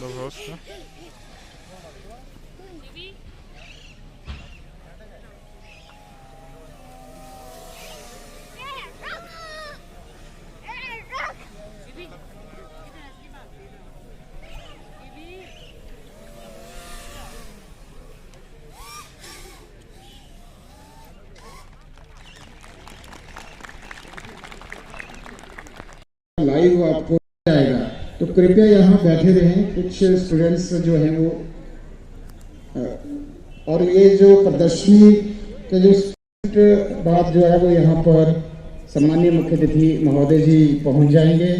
Club house का। Live आपको आएगा, तो कृपया यहाँ बैठे रहें। कुछ स्टूडेंट्स जो हैं वो और ये जो प्रदर्शनी के जो बाद जो है वो यहाँ पर सम्मानीय मुख्य अतिथि महोदय जी पहुँच जाएंगे।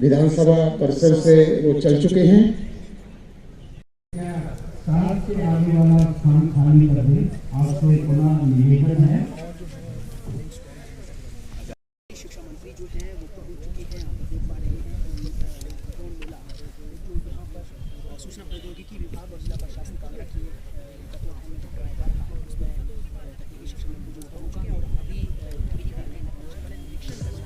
विधानसभा परिसर से वो चल चुके हैं। के आगे वाला स्थान खाली कर दें, आपसे पुनः निवेदन है। शिक्षा मंत्री जो है वो पहुंच चुके हैं, आप देख पा रहे हैं ड्रोन मिला जो यहाँ पर सूचना प्रौद्योगिकी विभाग और जिला प्रशासन कांगड़ा की तत्वाधान में कराया जा रहा है। उसमें तकनीकी शिक्षा मंत्री जो पहुंच चुके हैं और अभी थोड़ी ही देर में पहुंचने वाले निरीक्षण कर रहे हैं।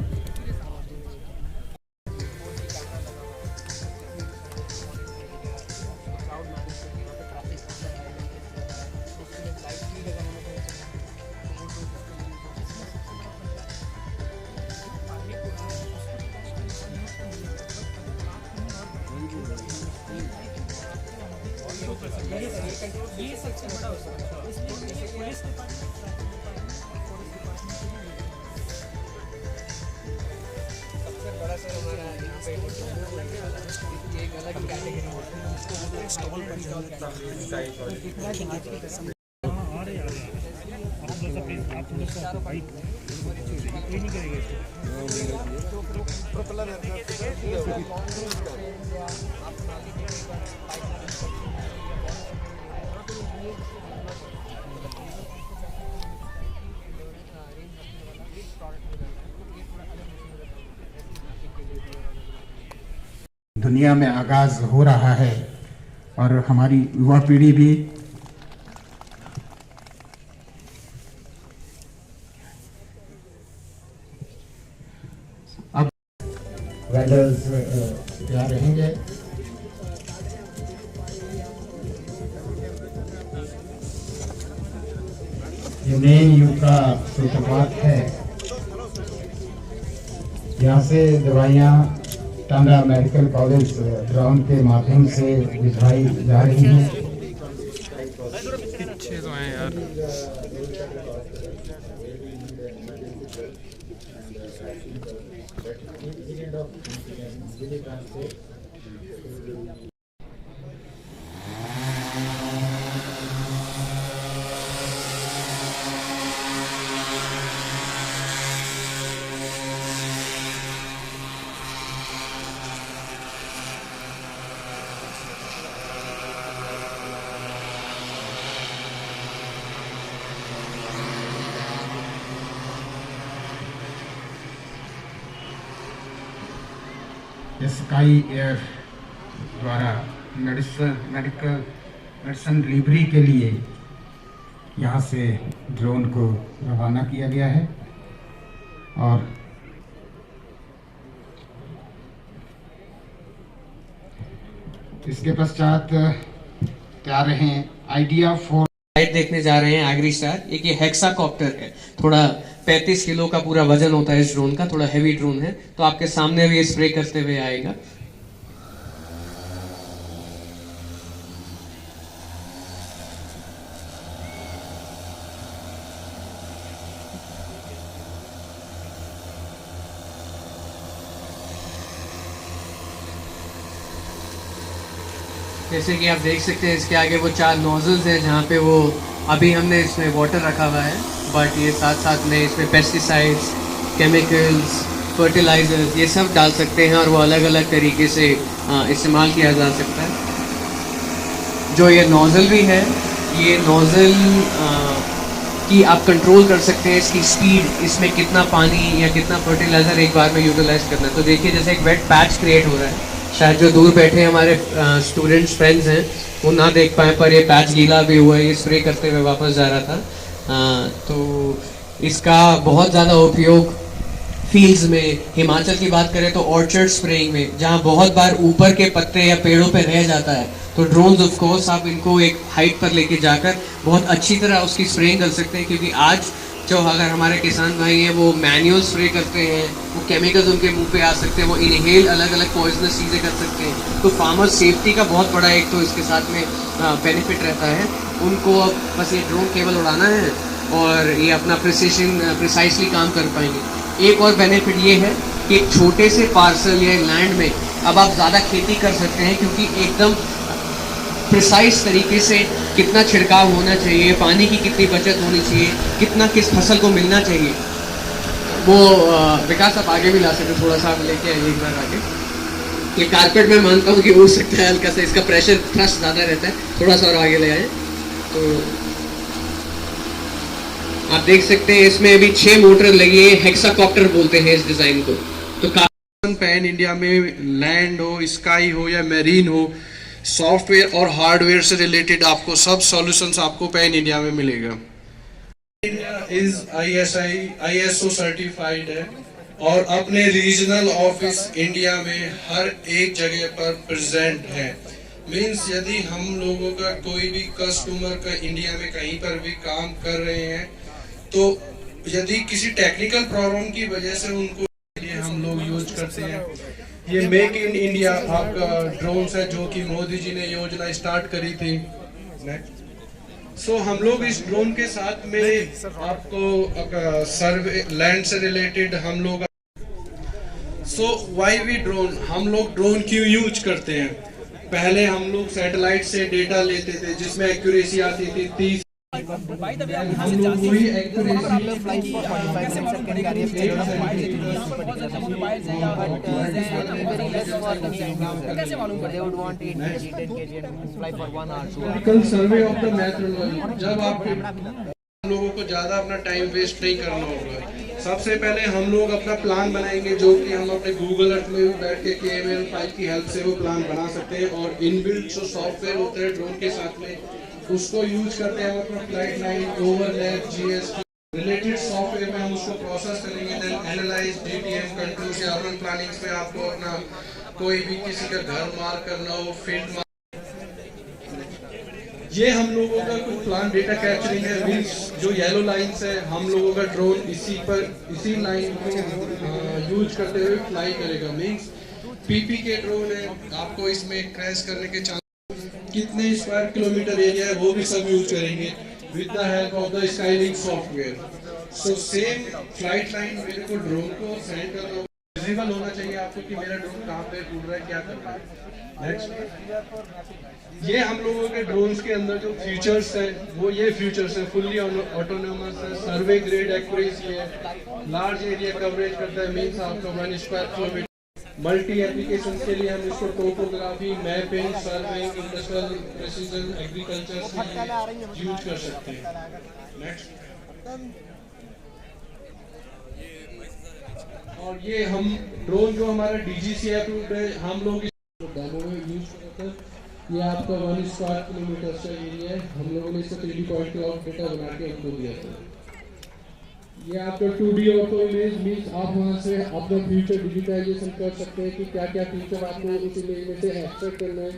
ये सबसे बड़ा इसलिए पुलिस डिपार्टमेंट सबसे बड़ा सर हमारा यहाँ पे एक अलग कैटेगरी होती है जिसको स्टॉल दुनिया में आगाज हो रहा है और हमारी युवा पीढ़ी भी अब वेंडर्स तैयार रहेंगे। ये मेन यू का सूत्रपात है। यहाँ से दवाइयाँ टांडा मेडिकल कॉलेज ग्राउंड के माध्यम से भिजवाई जा रही हैं। पीछे तो हैं यार। स्काई एयर द्वारा मेडिसिन डिलीवरी के लिए यहाँ से ड्रोन को रवाना किया गया है और इसके पश्चात तैयार रहे आइडिया 4 लाइट देखने जा रहे हैं एग्री स्टार। एक ये हेक्साकॉप्टर है, थोड़ा 35 किलो का पूरा वजन होता है इस ड्रोन का, थोड़ा हैवी ड्रोन है। तो आपके सामने भी स्प्रे करते हुए आएगा। जैसे कि आप देख सकते हैं इसके आगे वो 4 नोजल्स हैं जहाँ पे वो अभी हमने इसमें वाटर रखा हुआ है, बट ये साथ साथ में इसमें पेस्टिसाइड्स, केमिकल्स, फर्टिलाइजर्स ये सब डाल सकते हैं और वो अलग अलग तरीके से इस्तेमाल किया जा सकता है। जो ये नोज़ल भी है, ये नोज़ल की आप कंट्रोल कर सकते हैं इसकी स्पीड, इसमें कितना पानी या कितना फर्टिलाइज़र एक बार में यूटिलाइज करना है। तो देखिए जैसे एक वेट पैच क्रिएट हो रहा है, शायद जो दूर बैठे हमारे स्टूडेंट्स फ्रेंड्स हैं वो ना देख पाए, पर ये पैच गीला भी हुआ है, ये स्प्रे करते हुए वापस जा रहा था। तो इसका बहुत ज़्यादा उपयोग फील्ड्स में, हिमाचल की बात करें तो ऑर्चर्ड स्प्रेइंग में, जहाँ बहुत बार ऊपर के पत्ते या पेड़ों पे रह जाता है, तो ड्रोन्स ऑफ कोर्स आप इनको एक हाइट पर लेके जाकर बहुत अच्छी तरह उसकी स्प्रेइंग कर सकते हैं। क्योंकि आज जो अगर हमारे किसान भाई हैं वो मैनुअल स्प्रे करते हैं, वो केमिकल्स उनके मुंह पे आ सकते हैं, वो इनहेल अलग अलग पॉइजनस चीज़ें कर सकते हैं। तो फार्मर सेफ्टी का बहुत बड़ा एक तो इसके साथ में बेनिफिट रहता है। उनको अब बस ये ड्रोन केवल उड़ाना है और ये अपना प्रिसाइसली काम कर पाएंगे। एक और बेनिफिट ये है कि एक छोटे से पार्सल या लैंड में अब आप ज़्यादा खेती कर सकते हैं, क्योंकि एकदम प्रिसाइज तरीके से कितना छिड़काव होना चाहिए, पानी की कितनी बचत होनी चाहिए, कितना किस फसल को मिलना चाहिए, वो विकास आप आगे भी ला सकते थोड़ा सा आप लेके आइए एक बार आगे। ये कारपेट में मानता हूँ कि उड़ सकता है हल्का सा, इसका प्रेशर थ्रस्ट ज़्यादा रहता है, थोड़ा सा और आगे ले आए। तो आप देख सकते हैं इसमें अभी 6 मोटर लगी है, हेक्साकॉप्टर बोलते हैं इस डिज़ाइन को। तो पैन इंडिया में लैंड हो, स्काई हो या मैरीन हो, सॉफ्टवेयर और हार्डवेयर से रिलेटेड आपको सब सॉल्यूशंस आपको पैन इंडिया में मिलेगा। इंडिया इज ISO सर्टिफाइड है और अपने रीजनल ऑफिस इंडिया में हर एक जगह पर प्रेजेंट है। मींस यदि हम लोगों का कोई भी कस्टमर का इंडिया में कहीं पर भी काम कर रहे हैं, तो यदि किसी टेक्निकल प्रॉब्लम की वजह से उनको हम लोग यूज करते हैं। ये मेक इन इंडिया आपका ड्रोन्स है जो कि मोदी जी ने योजना स्टार्ट करी थी। सो हम लोग इस ड्रोन के साथ में आपको सर्वे लैंड से रिलेटेड हम लोग व्हाई वी ड्रोन, हम लोग ड्रोन क्यों यूज करते हैं। पहले हम लोग सैटेलाइट से डेटा लेते थे जिसमें एक्यूरेसी आती थी 30, हम लोग वही सर्वे ऑफ द मेथडोलॉजी। जब आप लोगों को ज्यादा अपना टाइम वेस्ट नहीं करना होगा, सबसे पहले हम लोग अपना प्लान बनाएंगे जो कि हम अपने गूगल अर्थ में बैठ के KML फाइल की हेल्प से वो प्लान बना सकते हैं। और इनबिल्ट जो सॉफ्टवेयर होते हैं ड्रोन के साथ में, उसको यूज करते हैं अपना flight line, overlap, GS related software में हम उसको प्रोसेस करेंगे। देन एनालाइज, DTM कंट्रोल से अर्बन प्लानिंग्स में आपको अपना कोई भी किसी का घर मार्क करना हो, फील्ड मार्क, ये हम लोगों का कुछ प्लान डेटा कैप्चरिंग है। मींस जो येलो लाइंस है हम लोगों का ड्रोन इसी लाइन को यूज करते हुए फ्लाई करेगा। मींस PP के ड्रोन है, आपको इसमें क्रैश करने के चांस, कितने स्क्वायर किलोमीटर एरिया है वो भी सब यूज करेंगे with the help of the Skylink software. So same flight line मेरे को ड्रोन को सेंड करना होगा, विजिबल होना चाहिए आपको कि मेरा ड्रोन कहाँ पे उड़ रहा है, क्या कर रहा है। नेक्स्ट, ये हम लोगों के ड्रोन्स के अंदर जो फीचर्स है वो ये फीचर्स है, फुल्ली ऑटोनोमस है, सर्वे ग्रेड एक्यूरेसी है, लार्ज एरिया कवरेज करता है। मीन्स आपका 1 स्क्वायर किलोमीटर मल्टी एप्लीकेशन के लिए हम इसको topography, mapping, surveying, industrial precision, agriculture से यूज कर सकते हैं। नेक्स्ट, और ये हम ड्रोन जो हमारा DGCA अप्रूव्ड है, हम लोग डेमो में यूज करते हैं। ये आपका 1 स्क्वायर किलोमीटर का एरिया है, हम लोगों ने इसको 3D पॉइंट क्लाउड डेटा बना के हमको दिया था। ये आपका 2D ऑटो इमेज, मीन्स आप वहाँ से अपना फ्यूचर डिजिटाइजेशन कर सकते हैं कि क्या क्या फीचर आपको उस इमेज में से एक्सट्रैक्ट करना है।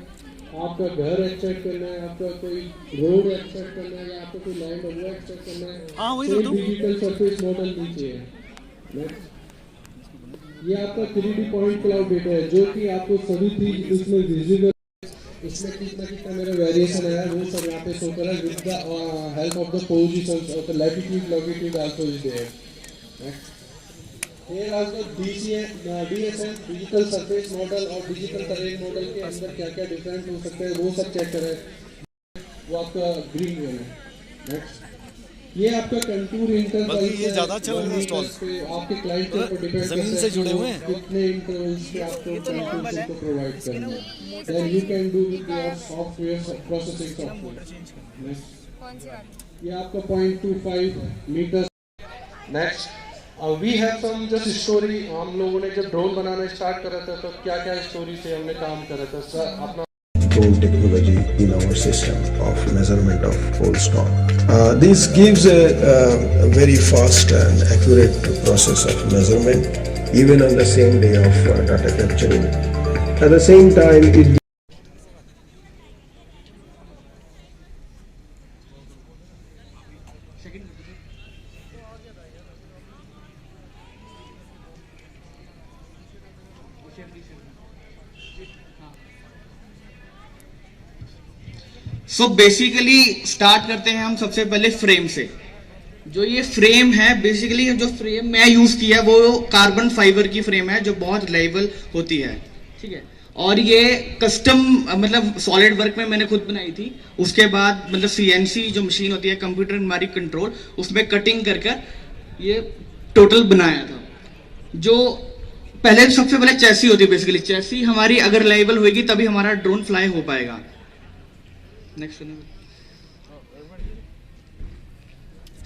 आपका घर एक्सट्रैक्ट करना है, आपका कोई रोड एक्सट्रैक्ट करना है, या आपको कोई लैंड है वो एक्सट्रैक्ट करना है, कोई डिजिटल सरफेस मॉडल नीचे है। ये आपका 3D पॉइंट क्लाउड डेटा है जो कि आपको सभी चीज उसमें विजिबल, इसमें कितना मेरा वेरिएशन है वो सब यहाँ पे शो कर रहा है with the help of the positions of the latitude longitude also is there. Here also DSM digital surface model और डिजिटल टरेन मॉडल के अंदर क्या क्या डिफरेंस हो सकते हैं वो सब चेक करें, वो आपका ग्रीन में है। नेक्स्ट, ये आपका कंटूर इंटरवल, ये ज्यादा अच्छा लग रहा है स्टॉल, आपके क्लाइंट के ऊपर डिपेंड जमीन से जुड़े हुए हैं, कितने इंटरवल्स पे आपको कंटूर को प्रोवाइड करना है। Then you can do with your software processing software. ये आपका 0.25 metre. Next, we have some just story. हम लोगों ने जब ड्रोन बनाना स्टार्ट करा था तो क्या क्या स्टोरी से हमने काम करा था सर। अपना drone technology in our system of measurement of pole stop. This gives a very fast and accurate process of measurement even on the same day of data capturing. At the same time, it so basically start करते हैं हम सबसे पहले frame से। जो ये frame है, basically जो फ्रेम मैं यूज किया वो कार्बन फाइबर की फ्रेम है जो बहुत रिलायबल होती है, ठीक है। और ये कस्टम मतलब सॉलिड वर्क में मैंने खुद बनाई थी। उसके बाद मतलब CNC जो मशीन होती है, कंप्यूटर न्यूमेरिक कंट्रोल, उसमें कटिंग कर कर ये टोटल बनाया था। जो पहले सबसे पहले चैसी होती है, बेसिकली चैसी हमारी अगर रिलायबल होगी तभी हमारा ड्रोन फ्लाई हो पाएगा। नेक्स्ट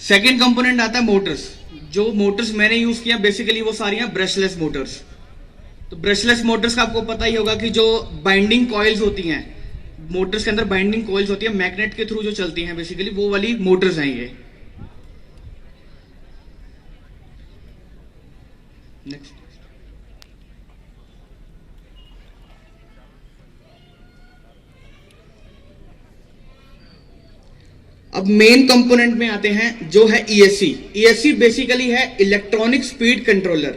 सेकेंड कंपोनेंट आता है मोटर्स। जो मोटर्स मैंने यूज किया बेसिकली वो सारी हैं ब्रशलेस मोटर्स। तो ब्रशलेस मोटर्स का आपको पता ही होगा कि जो बाइंडिंग कॉइल्स होती हैं, मोटर्स के अंदर बाइंडिंग कॉइल्स होती है, मैग्नेट के थ्रू जो चलती हैं, बेसिकली वो वाली मोटर्स हैं ये। नेक्स्ट अब मेन कंपोनेंट में आते हैं जो है ESC। ESC बेसिकली है electronic speed controller.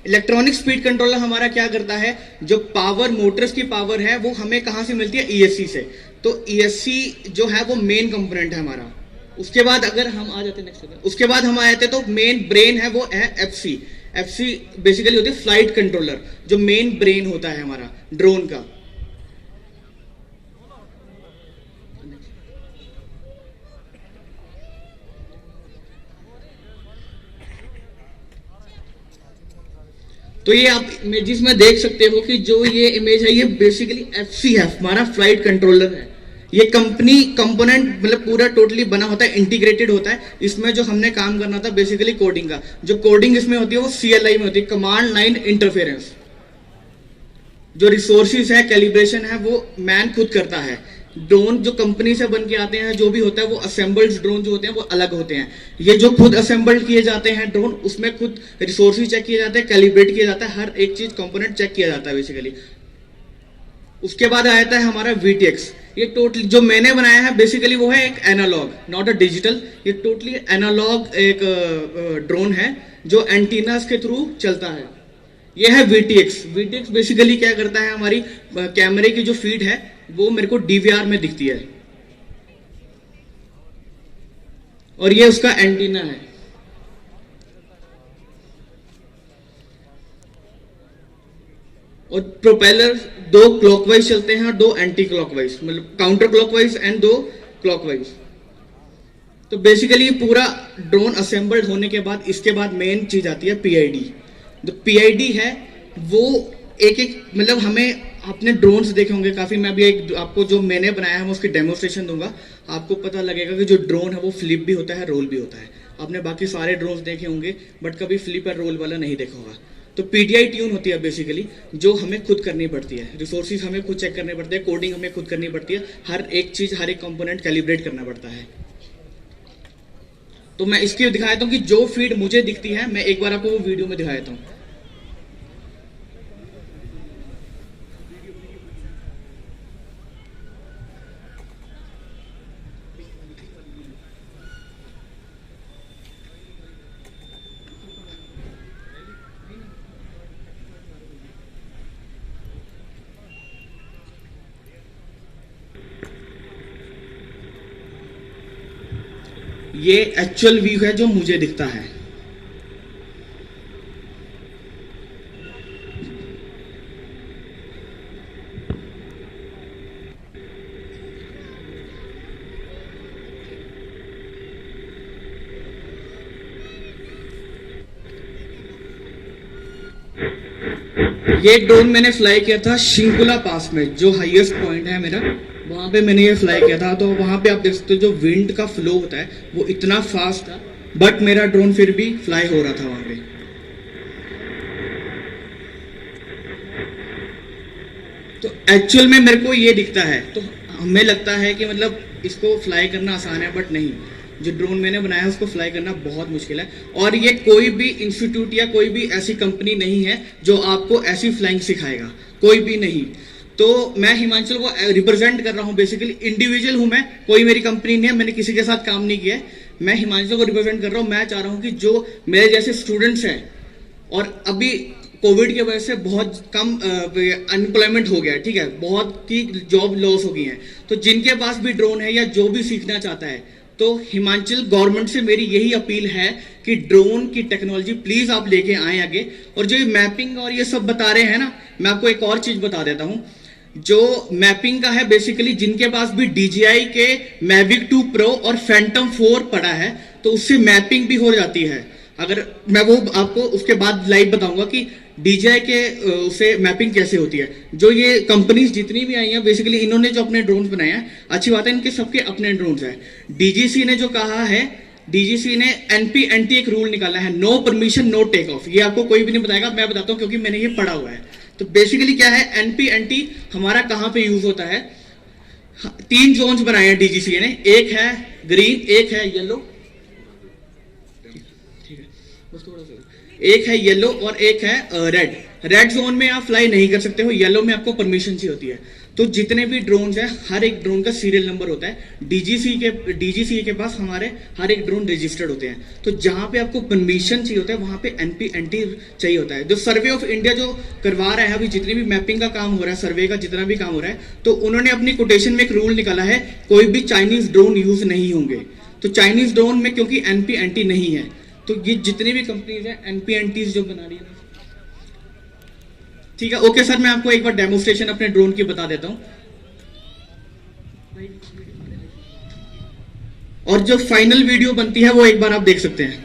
Electronic speed controller हमारा क्या करता है, जो पावर मोटर्स की पावर है वो हमें कहां से मिलती है, ESC से। तो ESC जो है वो मेन कंपोनेंट है हमारा। उसके बाद अगर हम आ जाते नेक्स्ट, उसके बाद हम आ जाते तो मेन ब्रेन है वो है FC। FC बेसिकली होती है फ्लाइट कंट्रोलर, जो मेन ब्रेन होता है हमारा ड्रोन का। तो ये आप इमेजेस में देख सकते हो कि जो ये इमेज है ये बेसिकली FC है, हमारा फ्लाइट कंट्रोलर है। ये कंपनी कंपोनेंट मतलब पूरा टोटली बना होता है, इंटीग्रेटेड होता है। इसमें जो हमने काम करना था बेसिकली कोडिंग का, जो कोडिंग इसमें होती है वो CLI में होती है, कमांड लाइन इंटरफेरेंस। जो रिसोर्सेज है, कैलिब्रेशन है, वो मैन खुद करता है। ड्रोन जो कंपनी से बन के आते हैं, जो भी होता है वो असेंबल्ड ड्रोन जो होते हैं वो अलग होते हैं। ये जो खुद असेंबल्ड किए जाते हैं ड्रोन, उसमें खुद रिसोर्सेज चेक किए जाते हैं, कैलिब्रेट किया जाता है, हर एक चीज कंपोनेंट चेक किया जाता है बेसिकली। उसके बाद आ जाता है हमारा VTX। ये टोटली जो मैंने बनाया है बेसिकली वो है एक एनालॉग, नॉट अ डिजिटल। ये टोटली एनालॉग एक ड्रोन है जो एंटीनास के थ्रू चलता है। ये है VTX। VTX बेसिकली क्या करता है, हमारी कैमरे की जो फीड है वो मेरे को DVR में दिखती है, और ये उसका एंटीना है। और प्रोपेलर दो क्लॉकवाइज चलते हैं और दो एंटी क्लॉकवाइज, मतलब काउंटर क्लॉकवाइज एंड दो क्लॉकवाइज। तो बेसिकली पूरा ड्रोन असेंबल्ड होने के बाद इसके बाद मेन चीज आती है PID। जो PID है वो एक एक मतलब हमें आपने ड्रोन्स देखे होंगे काफी। मैं भी एक आपको जो मैंने बनाया है मैं उसकी डेमोस्ट्रेशन दूंगा, आपको पता लगेगा कि जो ड्रोन है वो फ्लिप भी होता है, रोल भी होता है। आपने बाकी सारे ड्रोन्स देखे होंगे बट कभी फ्लिप और रोल वाला नहीं देखा होगा। तो PTI ट्यून होती है बेसिकली, जो हमें खुद करनी पड़ती है। रिसोर्सेज हमें खुद चेक करने पड़ते हैं, कोडिंग हमें खुद करनी पड़ती है, हर एक चीज हर एक कंपोनेंट कैलिब्रेट करना पड़ता है। तो मैं इसकी दिखा देता हूँ कि जो फीड मुझे दिखती है, मैं एक बार आपको वो वीडियो में दिखा देता हूँ। ये एक्चुअल व्यू है जो मुझे दिखता है। ये ड्रोन मैंने फ्लाई किया था शिंकुला पास में, जो हाईएस्ट पॉइंट है मेरा, वहां पे मैंने ये फ्लाई किया था। तो वहां पे आप देख सकते हो जो विंड का फ्लो होता है वो इतना फास्ट था, बट मेरा ड्रोन फिर भी फ्लाई हो रहा था वहां पे। तो एक्चुअल में मेरे को ये दिखता है। तो हमें लगता है कि मतलब इसको फ्लाई करना आसान है, बट नहीं, जो ड्रोन मैंने बनाया है उसको फ्लाई करना बहुत मुश्किल है। और ये कोई भी इंस्टीट्यूट या कोई भी ऐसी कंपनी नहीं है जो आपको ऐसी फ्लाइंग सिखाएगा, कोई भी नहीं। तो मैं हिमांचल को रिप्रेजेंट कर रहा हूँ, बेसिकली इंडिविजुअल हूँ मैं, कोई मेरी कंपनी नहीं है, मैंने किसी के साथ काम नहीं किया है, मैं हिमांचल को रिप्रेजेंट कर रहा हूँ। मैं चाह रहा हूँ कि जो मेरे जैसे स्टूडेंट्स हैं, और अभी कोविड की वजह से बहुत कम अनएम्प्लॉयमेंट हो गया है, ठीक है, बहुत ही जॉब लॉस हो गई है, तो जिनके पास भी ड्रोन है या जो भी सीखना चाहता है, तो हिमाचल गवर्नमेंट से मेरी यही अपील है कि ड्रोन की टेक्नोलॉजी प्लीज आप लेके आए आगे। और जो ये मैपिंग और ये सब बता रहे हैं ना, मैं आपको एक और चीज बता देता हूँ, जो मैपिंग का है, बेसिकली जिनके पास भी DJI के Mavic 2 Pro और Phantom 4 पड़ा है, तो उससे मैपिंग भी हो जाती है। अगर मैं वो आपको उसके बाद लाइव बताऊंगा कि DJI के उसे मैपिंग कैसे होती है। जो ये कंपनीज जितनी भी आई हैं, बेसिकली इन्होंने जो अपने ड्रोन्स बनाए हैं, अच्छी बात है, इनके सबके अपने ड्रोन्स हैं। DGC ने जो कहा है, DGC ने NP-NT एक रूल निकाला है, no permission no take off. ये आपको कोई भी नहीं बताएगा, मैं बताता हूँ क्योंकि मैंने ये पढ़ा हुआ है। तो बेसिकली क्या है, NP-NT हमारा कहाँ पे यूज होता है, 3 जोन्स बनाए हैं DGC ने, एक है ग्रीन, एक है येलो, एक है येलो और एक है रेड। रेड जोन में आप फ्लाई नहीं कर सकते हो, येलो में आपको परमिशन चाहिए होती है। तो जितने भी ड्रोन्स हैं, हर एक ड्रोन का सीरियल नंबर होता है। DGC के पास हमारे हर एक ड्रोन रजिस्टर्ड होते हैं। तो जहां पे आपको परमिशन चाहिए होता है, वहां पे NP-NT चाहिए होता है। जो सर्वे ऑफ इंडिया जो करवा रहा है अभी, जितनी भी मैपिंग का काम हो रहा है, सर्वे का जितना भी काम हो रहा है, तो उन्होंने अपनी कोटेशन में एक रूल निकाला है, कोई भी चाइनीज ड्रोन यूज नहीं होंगे। तो चाइनीज ड्रोन में क्योंकि NP-NT नहीं है, तो ये जितनी भी कंपनीज हैं NP-NTs जो बना रही है, ठीक है। ओके सर, मैं आपको एक बार डेमोस्ट्रेशन अपने ड्रोन की बता देता हूं, और जो फाइनल वीडियो बनती है वो एक बार आप देख सकते हैं।